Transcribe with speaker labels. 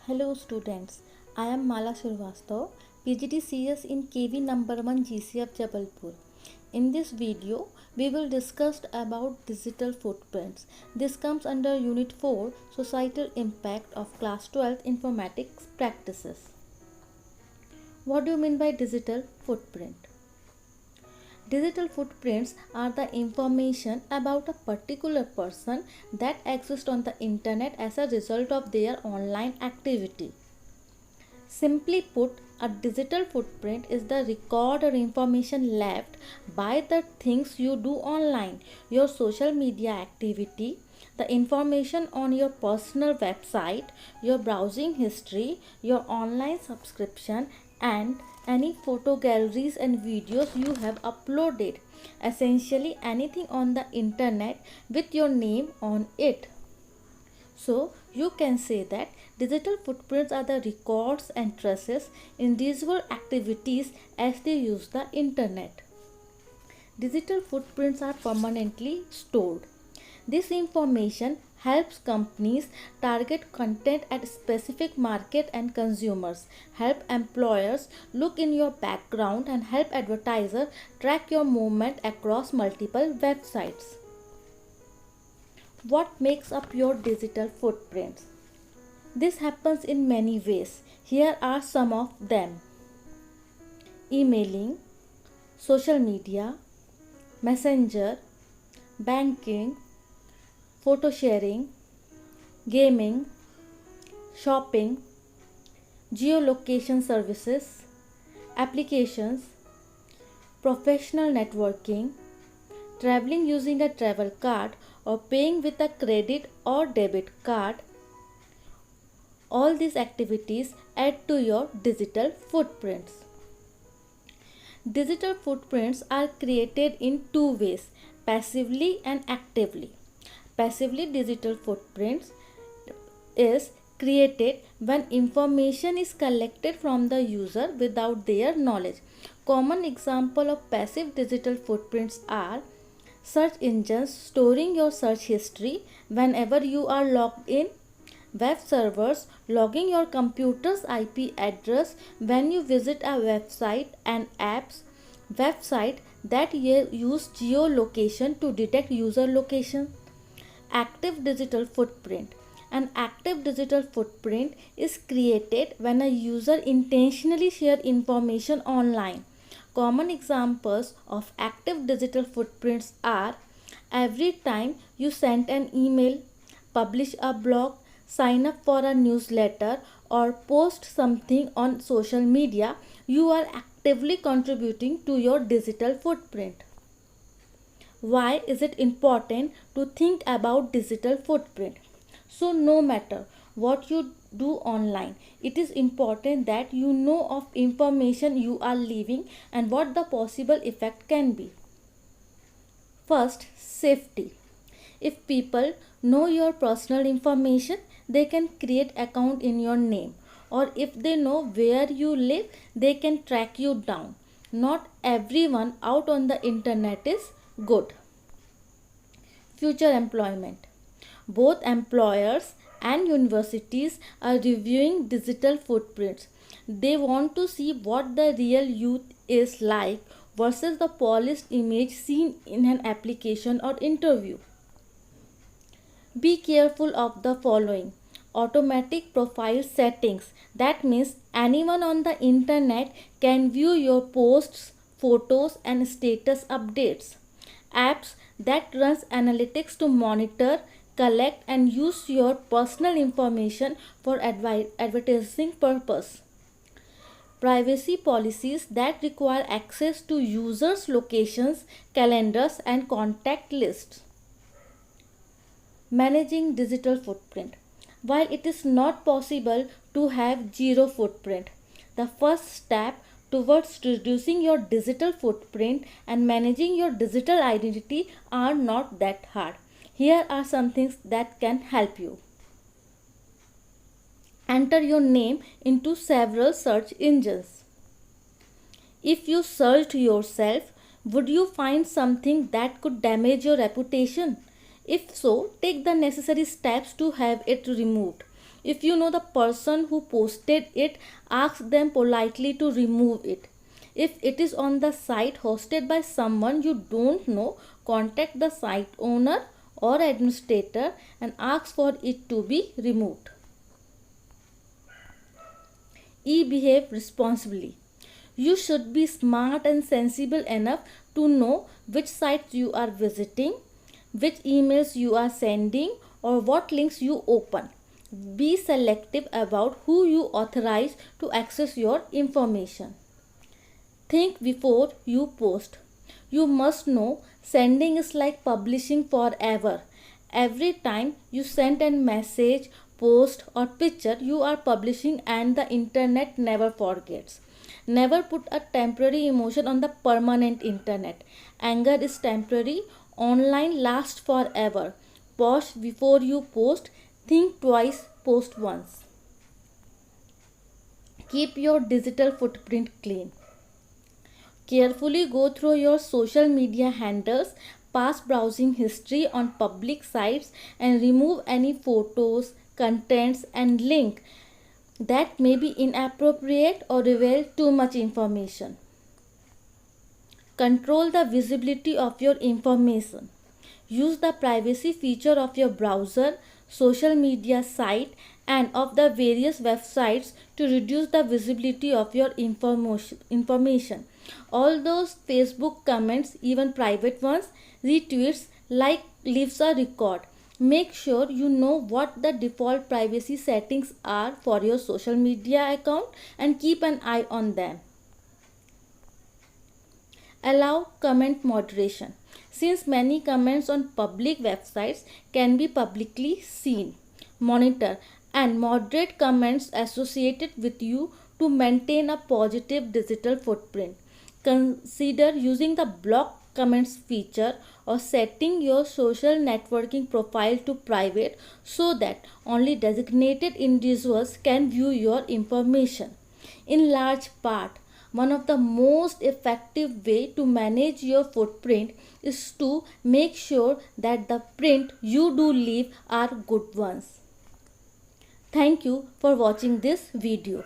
Speaker 1: Hello students, I am Mala Srivastava, PGDCS in KV number 1 GCF Jabalpur. In this video, we will discuss about digital footprints. This comes under Unit 4, Societal Impact of Class 12 Informatics Practices. What do you mean by digital footprint? Digital footprints are the information about a particular person that exists on the internet as a result of their online activity. Simply put, a digital footprint is the record or information left by the things you do online, your social media activity, the information on your personal website, your browsing history, your online subscription, and any photo galleries and videos you have uploaded. Essentially, anything on the internet with your name on it. So, you can say that digital footprints are the records and traces individual activities as they use the internet. Digital footprints are permanently stored. This information helps companies target content at specific market and consumers, help employers look in your background, and help advertisers track your movement across multiple websites. What makes up your digital footprints? This happens in many ways. Here are some of them: emailing, social media, messenger, banking, photo sharing, gaming, shopping, geolocation services, applications, professional networking, traveling using a travel card or paying with a credit or debit card. All these activities add to your digital footprints. Digital footprints are created in two ways: passively and actively. Passively digital footprints is created when information is collected from the user without their knowledge. Common example of passive digital footprints are search engines storing your search history whenever you are logged in, web servers logging your computer's IP address when you visit a website, and apps, website that use geolocation to detect user location. Active digital footprint. An active digital footprint is created when a user intentionally shares information online. Common examples of active digital footprints are every time you send an email, publish a blog, sign up for a newsletter, or post something on social media, you are actively contributing to your digital footprint. Why is it important to think about digital footprint? So no matter what you do online, it is important that you know of information you are leaving and what the possible effect can be. First, safety. If people know your personal information, they can create account in your name, or if they know where you live, they can track you down. Not everyone out on the internet is good. Future employment. Both employers and universities are reviewing digital footprints. They want to see what the real youth is like versus the polished image seen in an application or interview. Be careful of the following: automatic profile settings. That means anyone on the internet can view your posts, photos, and status updates. Apps that runs analytics to monitor, collect, and use your personal information for advertising purpose. Privacy policies that require access to users' locations, calendars, and contact lists. Managing digital footprint. While it is not possible to have zero footprint, the first step towards reducing your digital footprint and managing your digital identity are not that hard. Here are some things that can help you. Enter your name into several search engines. If you searched yourself, would you find something that could damage your reputation? If so, take the necessary steps to have it removed. If you know the person who posted it, ask them politely to remove it. If it is on the site hosted by someone you don't know, contact the site owner or administrator and ask for it to be removed. Behave responsibly. You should be smart and sensible enough to know which sites you are visiting, which emails you are sending, or what links you open. Be selective about who you authorize to access your information. Think before you post. You must know sending is like publishing forever. Every time you send a message, post, or picture, you are publishing, and the internet never forgets. Never put a temporary emotion on the permanent internet. Anger is temporary, online lasts forever. Pause before you post, think twice, post once. Keep your digital footprint clean. Carefully go through your social media handles, past browsing history on public sites, and remove any photos, contents, and link that may be inappropriate or reveal too much information. Control the visibility of your information. Use the privacy feature of your browser, social media site, and of the various websites to reduce the visibility of your information. All those Facebook comments, even private ones, retweets, like, leaves a record. Make sure you know what the default privacy settings are for your social media account and keep an eye on them. Allow comment moderation. Since many comments on public websites can be publicly seen, monitor and moderate comments associated with you to maintain a positive digital footprint. Consider using the block comments feature or setting your social networking profile to private so that only designated individuals can view your information. In large part, one of the most effective way to manage your footprint is to make sure that the print you do leave are good ones. Thank you for watching this video.